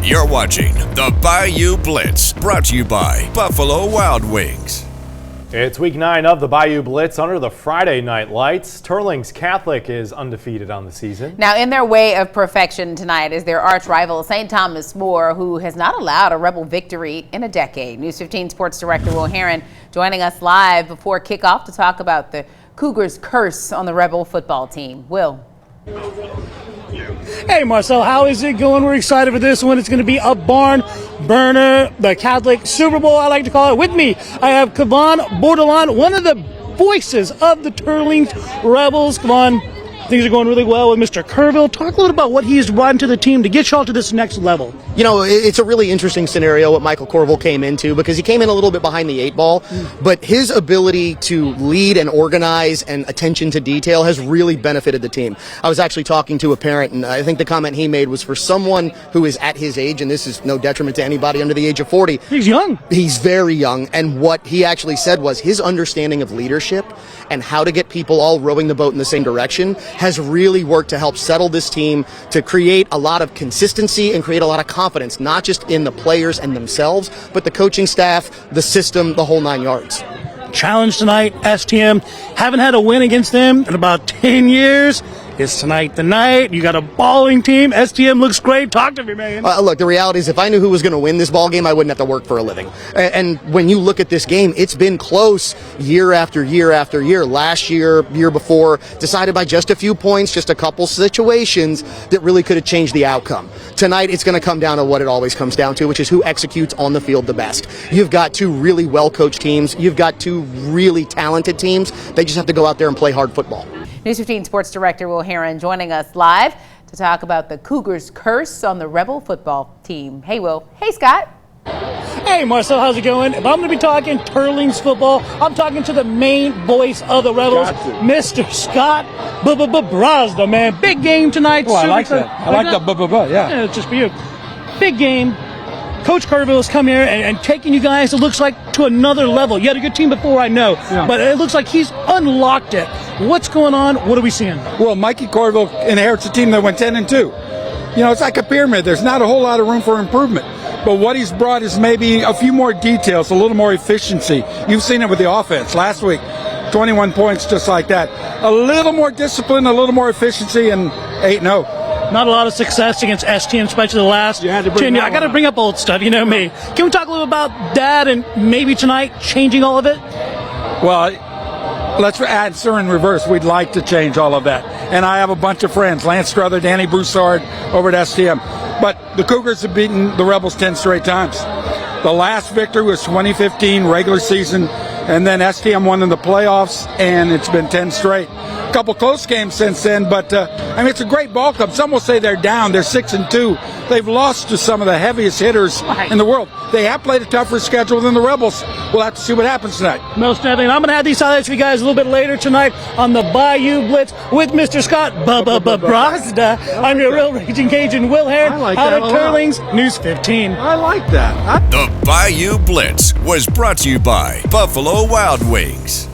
You're watching the Bayou Blitz, brought to you by Buffalo Wild Wings. It's week 9 of the Bayou Blitz under the Friday night lights. Teurlings Catholic is undefeated on the season. Now, in their way of perfection tonight is their arch rival, St. Thomas More, who has not allowed a Rebel victory in a decade. News 15 Sports Director Will Heron joining us live before kickoff to talk about the Cougars' curse on the Rebel football team. Will. Hey Marcel, how is it going? We're excited for this one. It's going to be a barn burner, the Catholic Super Bowl, I like to call it. With me, I have Cavan, Bordelon, one of the voices of the Teurlings Rebels. Come on, things are going really well with Mr. Kerrville. Talk a little about what he's brought into the team to get y'all to this next level. You know, it's a really interesting scenario what Michael Kerrville came into, because he came in a little bit behind the 8 ball, but his ability to lead and organize and attention to detail has really benefited the team. I was actually talking to a parent, and I think the comment he made was, for someone who is at his age, and this is no detriment to anybody under the age of 40. He's young. He's very young, and what he actually said was his understanding of leadership and how to get people all rowing the boat in the same direction has really worked to help settle this team, to create a lot of consistency and create a lot of confidence, not just in the players and themselves, but the coaching staff, the system, the whole 9 yards. Challenge tonight, STM. Haven't had a win against them in about 10 years. Is tonight the night? You got a balling team. STM looks great. Talk to me, man. Look, the reality is, if I knew who was going to win this ball game, I wouldn't have to work for a living. And when you look at this game, it's been close year after year after year. Last year, year before, decided by just a few points, just a couple situations that really could have changed the outcome. Tonight, it's going to come down to what it always comes down to, which is who executes on the field the best. You've got two really well-coached teams. You've got two really talented teams. They just have to go out there and play hard football. News 15 Sports Director Will Heron joining us live to talk about the Cougars' curse on the Rebel football team. Hey, Will. Hey, Scott. Hey, Marcel, how's it going? If I'm going to be talking Teurlings football, I'm talking to the main voice of the Rebels, Mr. Scott Brazda, man. Big game tonight. Oh, I like that. I like that. Yeah, it's just for you. Big game. Coach Kerrville has come here and taken you guys, it looks like, to another level. You had a good team before, I know, but it looks like he's unlocked it. What's going on? What are we seeing? Well, Mikey Kerrville inherits a team that went 10-2. You know, it's like a pyramid. There's not a whole lot of room for improvement. But what he's brought is maybe a few more details, a little more efficiency. You've seen it with the offense. Last week, 21 points just like that. A little more discipline, a little more efficiency, and 8-0. Not a lot of success against STM, especially the last 10 years. I got to bring up old stuff, you know me. Can we talk a little about that and maybe tonight changing all of it? Well, let's answer in reverse. We'd like to change all of that. And I have a bunch of friends, Lance Strother, Danny Broussard over at STM. But the Cougars have beaten the Rebels 10 straight times. The last victory was 2015, regular season, and then STM won in the playoffs, and it's been 10 straight. A couple close games since then, but I mean, it's a great ball club. Some will say they're down. They're 6-2. They've lost to some of the heaviest hitters in the world. They have played a tougher schedule than the Rebels. We'll have to see what happens tonight. Most definitely. And I'm going to have these highlights for you guys a little bit later tonight on the Bayou Blitz with Mr. Scott Brazda. I'm your real Raging Cajun, Will Heron, out of Teurlings, News 15. I like that. The Bayou Blitz was brought to you by Buffalo Wild Wings.